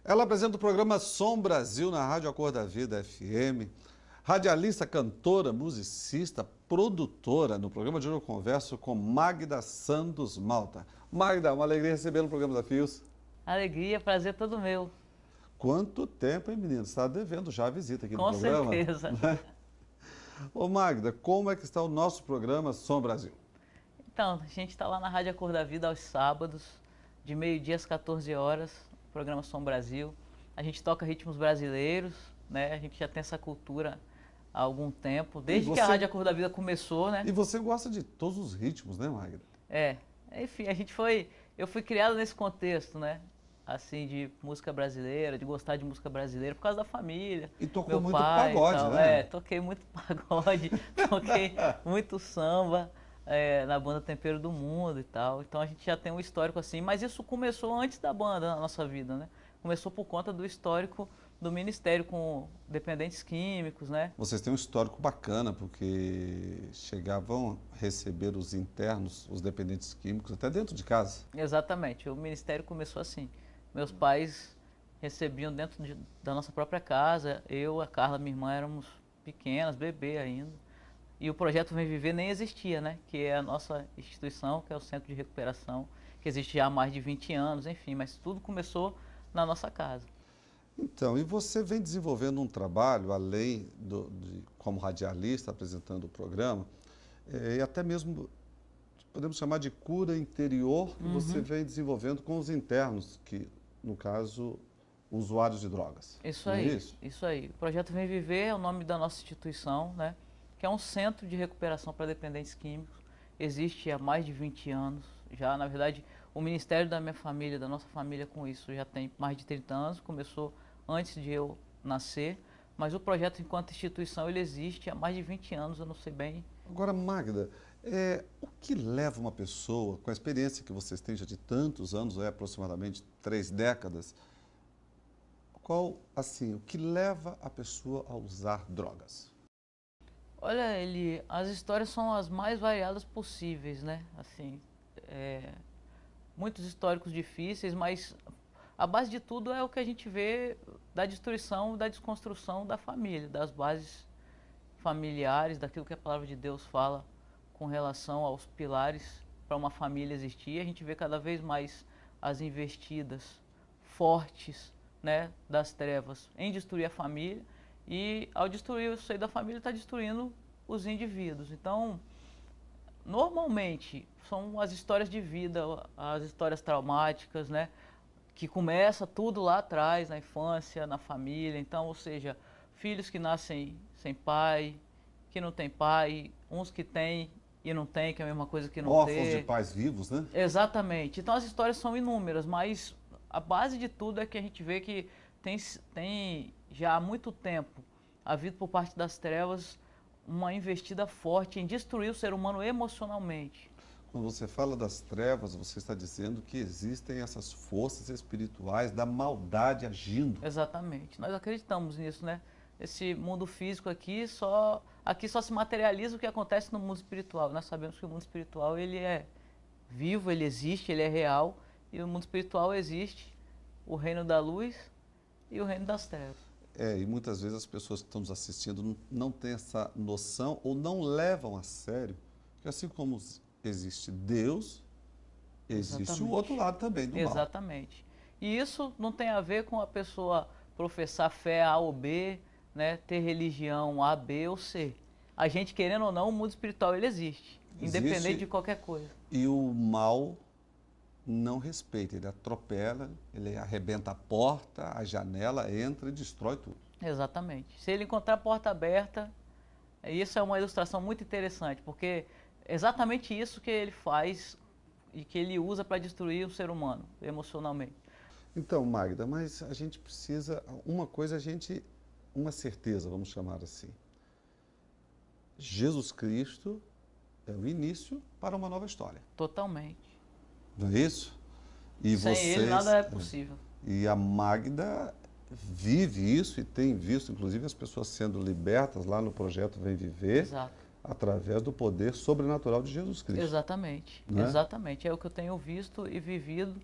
Ela apresenta o programa Som Brasil na Rádio A Cor da Vida FM. Radialista, cantora, musicista, produtora. No programa de hoje eu converso com Magda Santos Malta. Magda, uma alegria receber no programa Desafios. Alegria, prazer todo meu. Quanto tempo, hein, menino? Você está devendo já a visita aqui no Com programa. certeza. Né? Ô Magda, como é que está o nosso programa Som Brasil? Então, a gente está lá na Rádio A Cor da Vida aos sábados, de meio-dia às 14 horas, programa Som Brasil. A gente toca ritmos brasileiros, né? A gente já tem essa cultura há algum tempo, desde que a Rádio A Cor da Vida começou, né? E você gosta de todos os ritmos, né, Magda? Enfim, eu fui criado nesse contexto, né? Assim, de música brasileira, de gostar de música brasileira, por causa da família. E tocou meu muito pai, pagode, tal. né? Toquei muito pagode, toquei muito samba, na banda Tempero do Mundo e tal. Então a gente já tem um histórico assim, mas isso começou antes da banda na nossa vida, né? Começou por conta do histórico do Ministério com dependentes químicos, né? Vocês têm um histórico bacana, porque chegavam a receber os internos, os dependentes químicos, até dentro de casa. Exatamente, o Ministério começou assim. Meus pais recebiam dentro da nossa própria casa, eu, a Carla, minha irmã, éramos pequenas, bebê ainda. E o projeto Vem Viver nem existia, né? Que é a nossa instituição, que é o Centro de Recuperação, que existe já há mais de 20 anos, enfim, mas tudo começou na nossa casa. Então, e você vem desenvolvendo um trabalho, além como radialista, apresentando o programa, e até mesmo, podemos chamar de cura interior, que você vem desenvolvendo com os internos, que, no caso, usuários de drogas. Isso Não é aí, isso? isso aí. O Projeto Vem Viver é o nome da nossa instituição, né? Que é um centro de recuperação para dependentes químicos. Existe há mais de 20 anos. Já, na verdade, o ministério da minha família, da nossa família com isso, já tem mais de 30 anos. Começou antes de eu nascer. Mas o projeto, enquanto instituição, ele existe há mais de 20 anos, eu não sei bem. Agora, Magda, o que leva uma pessoa, com a experiência que vocês têm já de tantos anos, aproximadamente 3 décadas, o que leva a pessoa a usar drogas? Olha, as histórias são as mais variadas possíveis, né? Assim, muitos históricos difíceis, mas a base de tudo é o que a gente vê da destruição, da desconstrução da família, das bases familiares, daquilo que a palavra de Deus fala com relação aos pilares para uma família existir. A gente vê cada vez mais as investidas fortes, né, das trevas em destruir a família, e ao destruir o seio da família está destruindo os indivíduos. Então, normalmente são as histórias de vida, as histórias traumáticas, né, que começa tudo lá atrás, na infância, na família. Então, ou seja, filhos que nascem sem pai, que não tem pai, uns que têm e não tem, que é a mesma coisa que não Órfãos de ter. pais vivos, né? Exatamente. Então as histórias são inúmeras, mas a base de tudo é que a gente vê que tem já há muito tempo havido por parte das trevas uma investida forte em destruir o ser humano emocionalmente. Quando você fala das trevas, você está dizendo que existem essas forças espirituais da maldade agindo. Exatamente. Nós acreditamos nisso, né? Esse mundo físico aqui só se materializa o que acontece no mundo espiritual. Nós sabemos que o mundo espiritual ele é vivo, ele existe, ele é real, e o mundo espiritual existe o reino da luz e o reino das trevas. E muitas vezes as pessoas que estão nos assistindo não têm essa noção ou não levam a sério que assim como existe Deus, existe Exatamente. o outro lado também do mal. Exatamente. E isso não tem a ver com a pessoa professar fé A ou B, né, ter religião A, B ou C. A gente, querendo ou não, o mundo espiritual ele existe, independente de qualquer coisa. E o mal não respeita, ele atropela, ele arrebenta a porta, a janela, entra e destrói tudo. Exatamente. Se ele encontrar a porta aberta, isso é uma ilustração muito interessante, porque é exatamente isso que ele faz e que ele usa para destruir o ser humano emocionalmente. Então, Magda, mas a gente precisa, uma certeza, vamos chamar assim. Jesus Cristo é o início para uma nova história. Totalmente. Não é isso? E Sem ele nada é possível. E a Magda vive isso e tem visto, inclusive, as pessoas sendo libertas lá no projeto Vem Viver. Exato. Através do poder sobrenatural de Jesus Cristo. Exatamente, né? Exatamente. É o que eu tenho visto e vivido.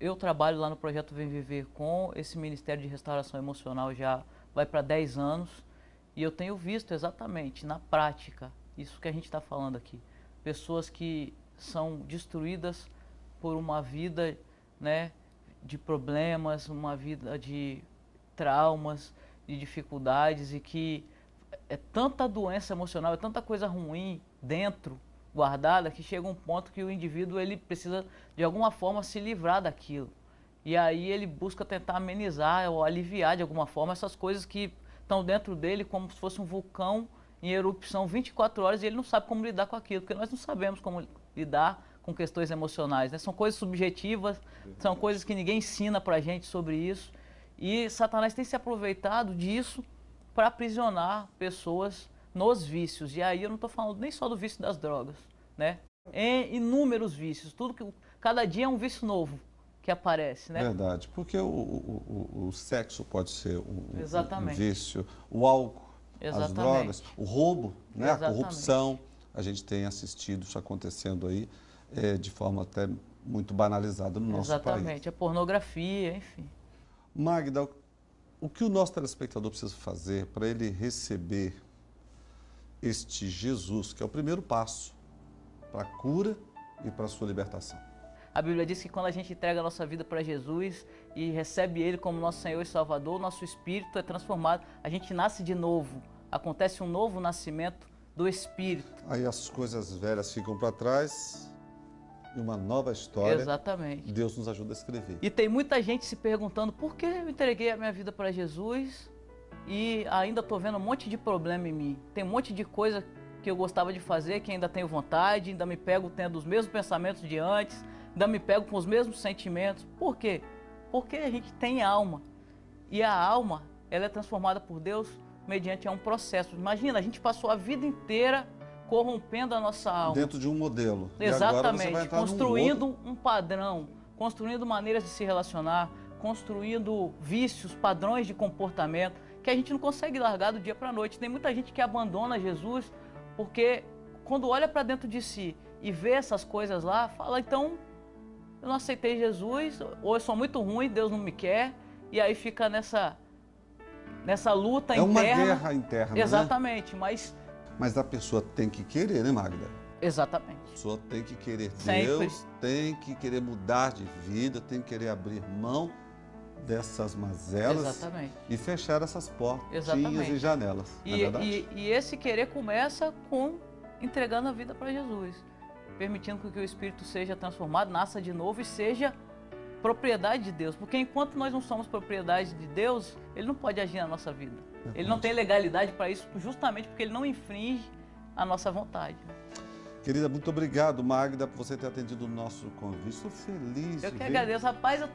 eu trabalho lá no Projeto Vem Viver com esse Ministério de Restauração Emocional já vai para 10 anos e eu tenho visto exatamente na prática isso que a gente está falando aqui. Pessoas que são destruídas por uma vida, né, de problemas, uma vida de traumas, de dificuldades e que é tanta doença emocional, é tanta coisa ruim dentro, guardada, que chega um ponto que o indivíduo ele precisa de alguma forma se livrar daquilo. E aí ele busca tentar amenizar ou aliviar de alguma forma essas coisas que estão dentro dele como se fosse um vulcão em erupção 24 horas e ele não sabe como lidar com aquilo, porque nós não sabemos como lidar com questões emocionais, né? São coisas subjetivas, são coisas que ninguém ensina pra gente sobre isso. E Satanás tem se aproveitado disso para aprisionar pessoas nos vícios. E aí eu não estou falando nem só do vício das drogas, né? Em inúmeros vícios, cada dia é um vício novo que aparece, né? Verdade, porque o sexo pode ser um vício, o álcool, as drogas, o roubo, né? A corrupção. A gente tem assistido isso acontecendo aí de forma até muito banalizada no nosso país. Exatamente, a pornografia, enfim. Magda, o que o nosso telespectador precisa fazer para ele receber este Jesus, que é o primeiro passo para a cura e para a sua libertação? A Bíblia diz que quando a gente entrega a nossa vida para Jesus e recebe Ele como nosso Senhor e Salvador, nosso espírito é transformado, a gente nasce de novo, acontece um novo nascimento do espírito. Aí as coisas velhas ficam para trás e uma nova história. Exatamente. Deus nos ajuda a escrever. E tem muita gente se perguntando por que eu entreguei a minha vida para Jesus e ainda estou vendo um monte de problema em mim. Tem um monte de coisa que eu gostava de fazer, que ainda tenho vontade, ainda me pego tendo os mesmos pensamentos de antes, ainda me pego com os mesmos sentimentos. Por quê? Porque a gente tem alma. E a alma, ela é transformada por Deus mediante um processo. Imagina, a gente passou a vida inteira corrompendo a nossa alma. Dentro de um modelo. Exatamente, construindo um padrão, construindo maneiras de se relacionar, construindo vícios, padrões de comportamento, que a gente não consegue largar do dia para a noite. Tem muita gente que abandona Jesus porque quando olha para dentro de si e vê essas coisas lá, fala, então, eu não aceitei Jesus, ou eu sou muito ruim, Deus não me quer, e aí fica nessa luta interna. É uma guerra interna, exatamente, né? Mas a pessoa tem que querer, né, Magda? Exatamente. A pessoa tem que querer Sempre. Deus, tem que querer mudar de vida, tem que querer abrir mão dessas mazelas. Exatamente. E fechar essas portinhas Exatamente. e janelas. Não é verdade? E esse querer começa com entregando a vida para Jesus, permitindo que o Espírito seja transformado, nasça de novo e seja propriedade de Deus. Porque enquanto nós não somos propriedade de Deus, Ele não pode agir na nossa vida. Ele não tem legalidade para isso, justamente porque Ele não infringe a nossa vontade. Querida, muito obrigado, Magda, por você ter atendido o nosso convite. Estou feliz. Eu que agradeço. Rapaz, eu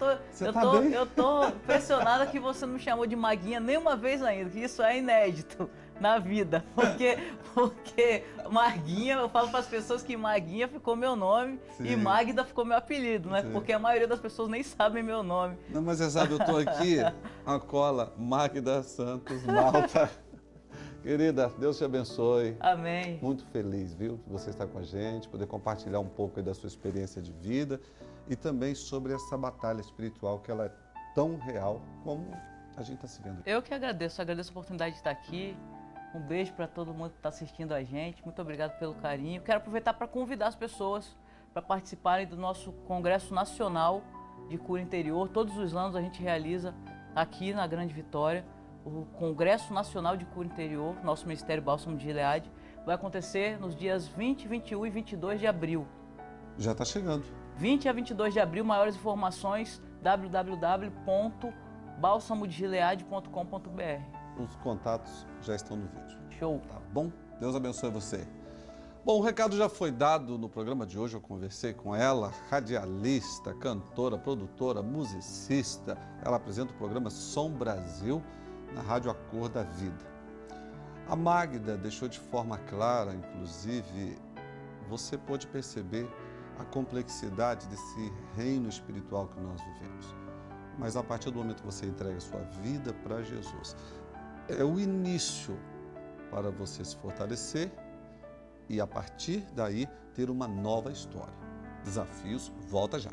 tô impressionada que você não me chamou de Maguinha nenhuma vez ainda, que isso é inédito na vida. Porque Maguinha, eu falo para as pessoas que Maguinha ficou meu nome. Sim. E Magda ficou meu apelido, né? Sim. Porque a maioria das pessoas nem sabem meu nome. Não, mas você sabe, eu estou aqui, a cola Magda Santos Malta. Querida, Deus te abençoe. Amém. Muito feliz, viu, que você está com a gente, poder compartilhar um pouco aí da sua experiência de vida e também sobre essa batalha espiritual que ela é tão real como a gente está se vendo aqui. Eu que agradeço a oportunidade de estar aqui. Um beijo para todo mundo que está assistindo a gente. Muito obrigado pelo carinho. Quero aproveitar para convidar as pessoas para participarem do nosso Congresso Nacional de Cura Interior. Todos os anos a gente realiza aqui na Grande Vitória o Congresso Nacional de Cura Interior, nosso Ministério Bálsamo de Gileade, vai acontecer nos dias 20, 21 e 22 de abril. Já está chegando. 20 a 22 de abril, maiores informações, www.balsamodegileade.com.br. Os contatos já estão no vídeo. Show. Tá bom? Deus abençoe você. Bom, o recado já foi dado no programa de hoje, eu conversei com ela, radialista, cantora, produtora, musicista. Ela apresenta o programa Som Brasil, na Rádio A Cor da Vida. A Magda deixou de forma clara, inclusive, você pôde perceber a complexidade desse reino espiritual que nós vivemos. Mas a partir do momento que você entrega a sua vida para Jesus, é o início para você se fortalecer e a partir daí ter uma nova história. Desafios, volta já!